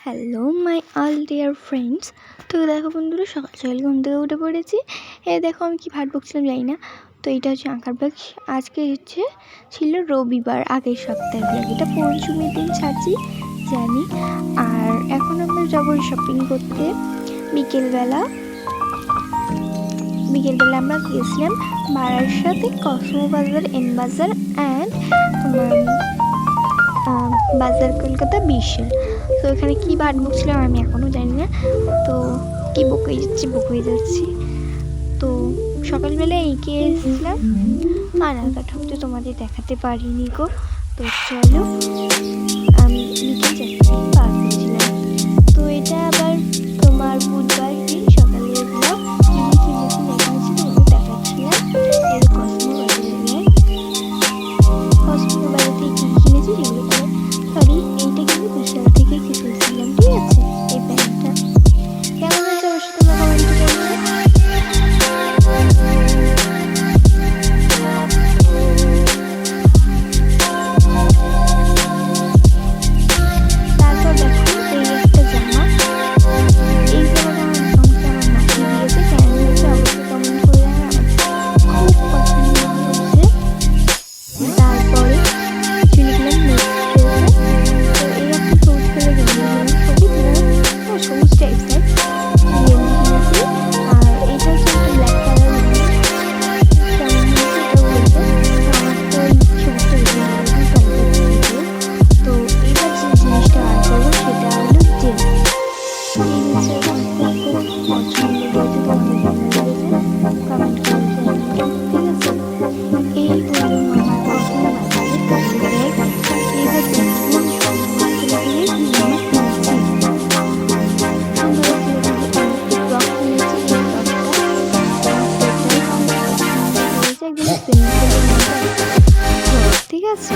Hello my all dear friends. তো দেখো বন্ধুরা, সকাল সকাল ঘুম থেকে উঠে পড়েছি। দেখো আমি কি ভাট বকছিলাম জানি না। তো এটা হচ্ছে আঁকার ব্যাগ। আজকে ছিল রবিবার, আগের সপ্তাহের ব্যাগ। এটা পঞ্চমীর দিন ছাড়ছি জানি। আর এখন আমরা যাবো শপিং করতে। বিকেলবেলা আমরা গিয়েছিলাম বারাসাতে কসমো বাজার, এম বাজার অ্যান্ড তোমার বাজার কলকাতা বিশাল। তো এখানে কী ভাট বকছিলাম আমি এখনও জানি না। তো কী বকে যাচ্ছি। তো সকালবেলা এঁকে এসেছিলাম, আর আঁকাটা হচ্ছে তোমাদের দেখাতে পারিনি গো। তো চলো, আমি বিকেল 4টা পার করেছিলাম। তো এটা আবার তোমার বুধবার দিন সকালে ব্লগ। কী কিনেছি তোমাদের দেখাচ্ছিলাম। এই কসমো বাজার থেকে কী কিনেছি সেগুলো এইটা কিন্তু বিশাল থেকে কিনেছিলাম, ঠিক আছে। এই ব্যাগটা কেমন হয়েছে অবশ্যই তোমরা কমেন্টে জানাবে। তারপর দেখো এই একটা জামা, এই জামাটা আমার নাকি দিয়েছে। কেন হয়েছে অবশ্যই কমেন্ট করে জানাবে, আমার খুব পছন্দ হয়েছে। তারপরে চলে গেলাম সবুজ টাইপসের কিনেছি। আর এটা হচ্ছে একটা ব্ল্যাক কালার। কেমন হয়েছে এটা বলবো। আমার তো সবুজটা তো এবার যে জিনিসটা আর করবো সেটা হলো জেল। এই জিনিসটা আমার খুব পছন্দ হয়েছে, কমেন্ট করে জানাবে, ঠিক আছে। এই হলো আমার পছন্দ বাজারের পছন্দ ব্যাগ। এবার দেখবো ঠিক আছে।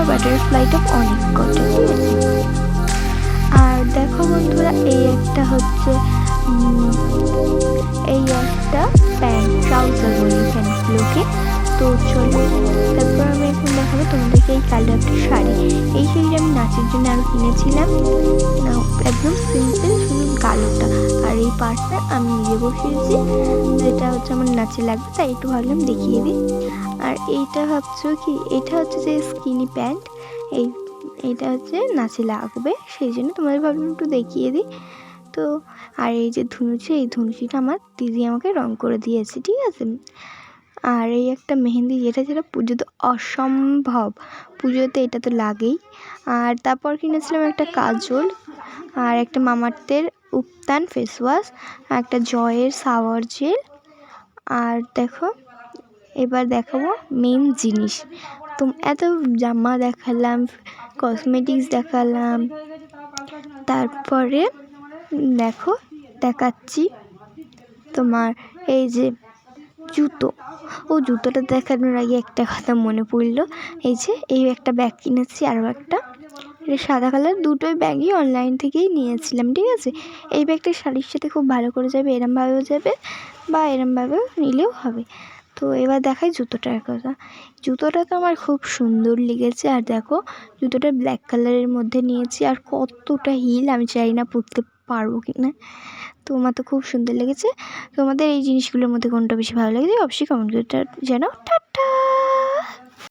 বাটারফ্লাইটা অনেক কত, ঠিক আছে। আর দেখো বন্ধুরা, এই একটা হচ্ছে এই একটা প্যান্ট, ট্রাউজার বলি প্যান্টগুলোকে। তো চলো, তারপর আমি এখন দেখাবো তোমাদেরকে এই কালারটা শাড়ি। এই শাড়িটা আমি নাচের জন্য আরও কিনেছিলাম, একদম সিম্পল, শুধু কালোটা। আর এই পার্টটা আমি নিজে বসিয়েছি, যেটা হচ্ছে আমার নাচে লাগবে, তাই একটু ভাবলাম দেখিয়ে দিই। আর এইটা ভাবছো কি, এটা হচ্ছে যে স্কিনি প্যান্ট, এইটা হচ্ছে নাচে লাগবে, সেই জন্য তোমাদের ভাবলাম একটু দেখিয়ে দিই। তো আর এই যে ধুনুচি, এই ধুনুচিটা আমার দিদি আমাকে রং করে দিয়েছে, ঠিক আছে। আর এই একটা মেহেন্দি, যেটা পুজোতে অসম্ভব, পুজোতে এটা তো লাগেই। আর তারপর কিনেছিলাম একটা কাজল, আর একটা মামাআর্থের উবটান ফেস ওয়াশ, একটা জয়ের শাওয়ার জেল। আর দেখো, এবার দেখাবো মেন জিনিস। তো এত জামা দেখালাম, কসমেটিক্স দেখালাম, তারপরে দেখো দেখাচ্ছি তোমার এই যে জুতো। জুতোটা দেখানোর আগে একটা কথা মনে পড়লো। এই একটা ব্যাগ কিনেছি, আরও একটা, এটা সাদা কালার। দুটোই ব্যাগই অনলাইন থেকেই নিয়েছিলাম, ঠিক আছে। এই ব্যাগটা শাড়ির সাথে খুব ভালো করে যাবে, এরমভাবেও যাবে বা এরমভাবেও নিলেও হবে। তো এবার দেখাই জুতোটার কথা। জুতোটা তো আমার খুব সুন্দর লেগেছে। আর দেখো, জুতোটা ব্ল্যাক কালারের মধ্যে নিয়েছি, আর কতটা হিল আমি চাই না পরতে পারবো কি না। তো আমার তো খুব সুন্দর লেগেছে। তোমাদের এই জিনিসগুলোর মধ্যে কোনটা বেশি ভালো লেগেছে অবশ্যই কমেন্ট করে জানাও। টাটা।